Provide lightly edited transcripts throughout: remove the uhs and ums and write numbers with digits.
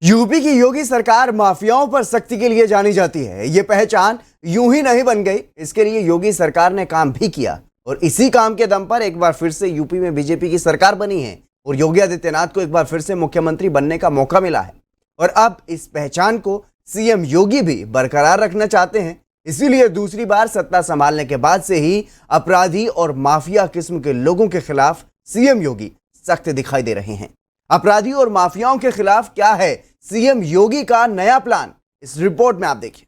UP की योगी सरकार माफियाओं पर सख्ती के लिए जानी जाती है। ये पहचान यूं ही नहीं बन गई, इसके लिए योगी सरकार ने काम भी किया और इसी काम के दम पर एक बार फिर से यूपी में बीजेपी की सरकार बनी है और योगी आदित्यनाथ को एक बार फिर से मुख्यमंत्री बनने का मौका मिला है। और अब इस पहचान को सीएम योगी भी बरकरार रखना चाहते हैं। इसीलिए दूसरी बार सत्ता संभालने के बाद से ही अपराधी और माफिया किस्म के लोगों के खिलाफ सीएम योगी सख्त दिखाई दे रहे हैं। अपराधी और माफियाओं के खिलाफ क्या है सीएम योगी का नया प्लान, इस रिपोर्ट में आप देखिए।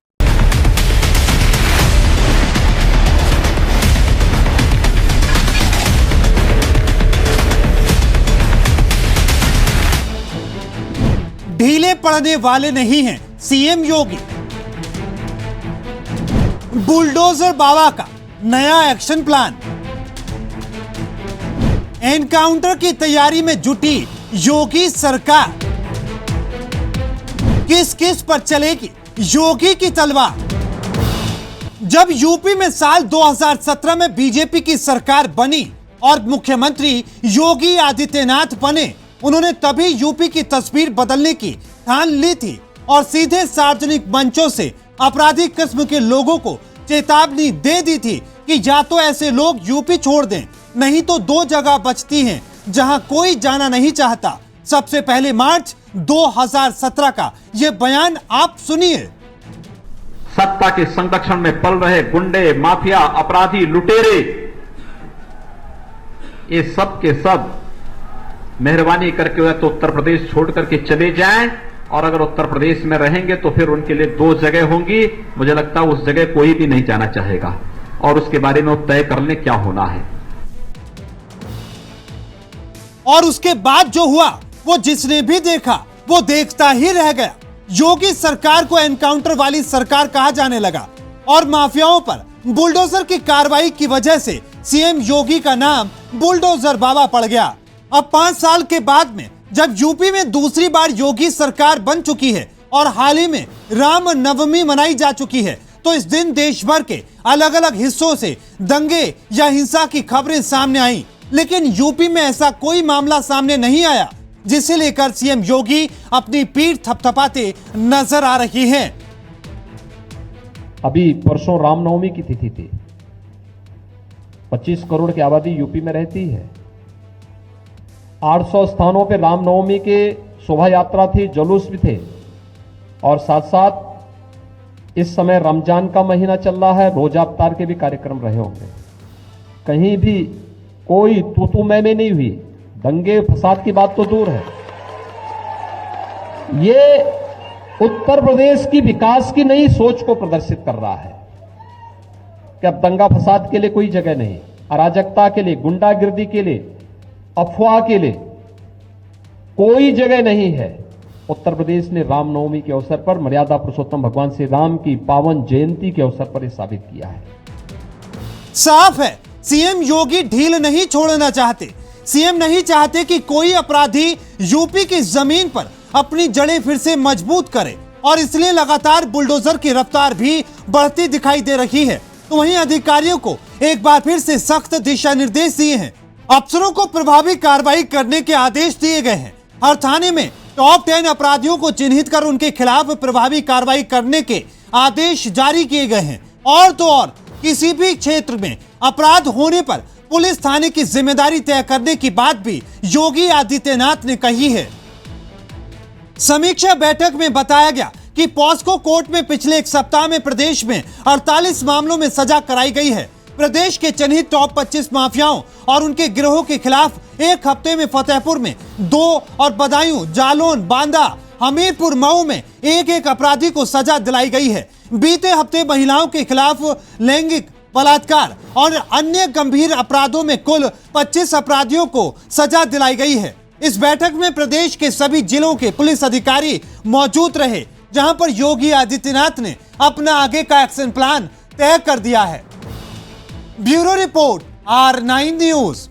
ढीले पड़ने वाले नहीं हैं सीएम योगी। बुलडोजर बाबा का नया एक्शन प्लान। एनकाउंटर की तैयारी में जुटी योगी सरकार। किस किस पर चलेगी योगी की तलवार? जब यूपी में साल 2017 में बीजेपी की सरकार बनी और मुख्यमंत्री योगी आदित्यनाथ बने, उन्होंने तभी यूपी की तस्वीर बदलने की ठान ली थी और सीधे सार्वजनिक मंचों से अपराधी किस्म के लोगों को चेतावनी दे दी थी कि या तो ऐसे लोग यूपी छोड़ दें, नहीं तो दो जगह बचती हैं जहां कोई जाना नहीं चाहता। सबसे पहले मार्च 2017 का यह बयान आप सुनिए। सत्ता के संरक्षण में पल रहे गुंडे, माफिया, अपराधी, लुटेरे, ये सब के सब मेहरबानी करके वह तो उत्तर प्रदेश छोड़ करके चले जाएं, और अगर उत्तर प्रदेश में रहेंगे तो फिर उनके लिए दो जगह होंगी। मुझे लगता है उस जगह कोई भी नहीं जाना चाहेगा और उसके बारे में वो तय कर लें क्या होना है। और उसके बाद जो हुआ वो जिसने भी देखा वो देखता ही रह गया। योगी सरकार को एनकाउंटर वाली सरकार कहा जाने लगा और माफियाओं पर बुलडोजर की कार्रवाई की वजह से सीएम योगी का नाम बुलडोजर बाबा पड़ गया। अब 5 साल के बाद में जब यूपी में दूसरी बार योगी सरकार बन चुकी है और हाल ही में राम नवमी मनाई जा चुकी है, तो इस दिन देश भर के अलग अलग हिस्सों से दंगे या हिंसा की खबरें सामने आई, लेकिन यूपी में ऐसा कोई मामला सामने नहीं आया जिसे लेकर सीएम योगी अपनी पीठ थपथपाते नजर आ रही हैं। अभी परसों रामनवमी की तिथि थी। 25 करोड़ की आबादी यूपी में रहती है। 800 स्थानों पे रामनवमी के शोभा यात्रा थी, जुलूस भी थे, और साथ साथ इस समय रमजान का महीना चल रहा है, रोजा अफ्तार के भी कार्यक्रम रहे होंगे। कहीं भी कोई तू मैं नहीं हुई। दंगे फसाद की बात तो दूर है। ये उत्तर प्रदेश की विकास की नई सोच को प्रदर्शित कर रहा है कि अब दंगा फसाद के लिए कोई जगह नहीं, अराजकता के लिए, गुंडागिर्दी के लिए, अफवाह के लिए कोई जगह नहीं है। उत्तर प्रदेश ने रामनवमी के अवसर पर, मर्यादा पुरुषोत्तम भगवान श्री राम की पावन जयंती के अवसर पर यह साबित किया है। साफ है सीएम योगी ढील नहीं छोड़ना चाहते। सीएम नहीं चाहते कि कोई अपराधी यूपी की जमीन पर अपनी जड़ें फिर से मजबूत करे और इसलिए लगातार बुलडोजर की रफ्तार भी बढ़ती दिखाई दे रही है। तो वहीं अधिकारियों को एक बार फिर से सख्त दिशा निर्देश दिए हैं। अफसरों को प्रभावी कार्रवाई करने के आदेश दिए गए हैं। हर थाने में टॉप 10 अपराधियों को चिन्हित कर उनके खिलाफ प्रभावी कार्रवाई करने के आदेश जारी किए गए हैं। और तो और किसी भी क्षेत्र में अपराध होने पर पुलिस थाने की जिम्मेदारी तय करने की बात भी योगी आदित्यनाथ ने कही है। समीक्षा बैठक में बताया गया कि पॉस्को कोर्ट में पिछले 1 सप्ताह में प्रदेश में 48 मामलों में सजा कराई गई है। प्रदेश के चिन्हित टॉप 25 माफियाओं और उनके गिरोह के खिलाफ एक हफ्ते में फतेहपुर में 2 और बदायूं, जालौन, बांदा, हमीरपुर, मऊ में एक अपराधी को सजा दिलाई गई है। बीते हफ्ते महिलाओं के खिलाफ लैंगिक बलात्कार और अन्य गंभीर अपराधों में कुल 25 अपराधियों को सजा दिलाई गई है। इस बैठक में प्रदेश के सभी जिलों के पुलिस अधिकारी मौजूद रहे, जहां पर योगी आदित्यनाथ ने अपना आगे का एक्शन प्लान तय कर दिया है। Bureau report, R9 news.